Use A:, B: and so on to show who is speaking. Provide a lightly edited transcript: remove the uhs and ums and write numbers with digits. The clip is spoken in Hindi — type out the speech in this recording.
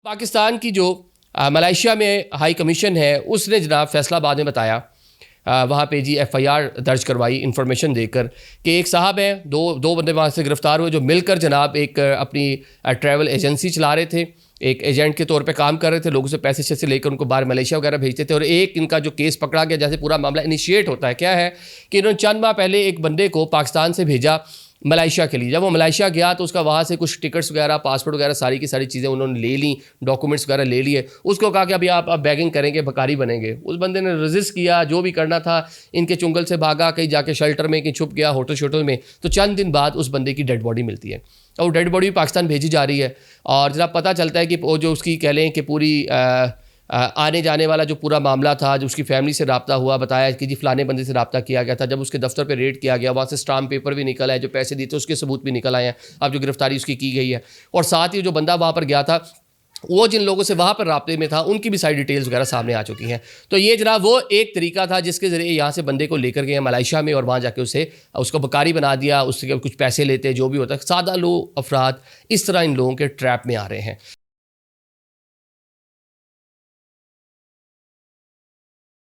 A: पाकिस्तान की जो मलेशिया में हाई कमीशन है उसने जनाब फैसलाबाद में बताया वहाँ पे जी एफआईआर दर्ज करवाई इन्फॉर्मेशन देकर कि एक साहब हैं दो बंदे वहाँ से गिरफ्तार हुए जो मिलकर जनाब एक अपनी ट्रैवल एजेंसी चला रहे थे। एक एजेंट के तौर पे काम कर रहे थे, लोगों से पैसे शैसे लेकर उनको बाहर मलेशिया वगैरह भेजते थे। और एक इनका जो केस पकड़ा गया, जैसे पूरा मामला इनिशिएट होता है क्या है कि इन्होंने चंद माह पहले एक बंदे को पाकिस्तान से भेजा मलेशिया के लिए। जब वो मलेशिया गया तो उसका वहाँ से कुछ टिकट्स वगैरह, पासपोर्ट वगैरह, सारी की सारी चीज़ें उन्होंने ले ली, डॉक्यूमेंट्स वगैरह ले लिए। उसको कहा कि अभी आप बैगिंग करेंगे, बकारी बनेंगे। उस बंदे ने रेजिस्ट किया, जो भी करना था, इनके चुंगल से भागा, कहीं जाके शेल्टर में कहीं छुप गया, होटल शोटल में। तो चंद दिन बाद उस बंदे की डेड बॉडी मिलती है और डेड बॉडी पाकिस्तान भेजी जा रही है। और जरा पता चलता है कि वो जो उसकी कह लें कि पूरी आने जाने वाला जो पूरा मामला था, जो उसकी फैमिली से रब्ता हुआ, बताया कि जी फलाने बंदे से रब्ता किया गया था। जब उसके दफ्तर पे रेड किया गया, वहाँ से स्टाम्प पेपर भी निकल आए, जो पैसे दिए थे उसके सबूत भी निकल आए हैं। अब जो गिरफ्तारी उसकी की गई है, और साथ ही जो बंदा वहाँ पर गया था, वो जिन लोगों से वहाँ पर रब्ते में था, उनकी भी सारी डिटेल्स वगैरह सामने आ चुकी हैं। तो ये जनाब वो एक तरीका था जिसके ज़रिए यहाँ से बंदे को लेकर गए मलेशिया में और वहाँ जाके उसको बकारी बना दिया, उससे कुछ पैसे लेते, जो भी होता है। सादा लोग अफराद इस तरह इन लोगों के ट्रैप में आ रहे हैं।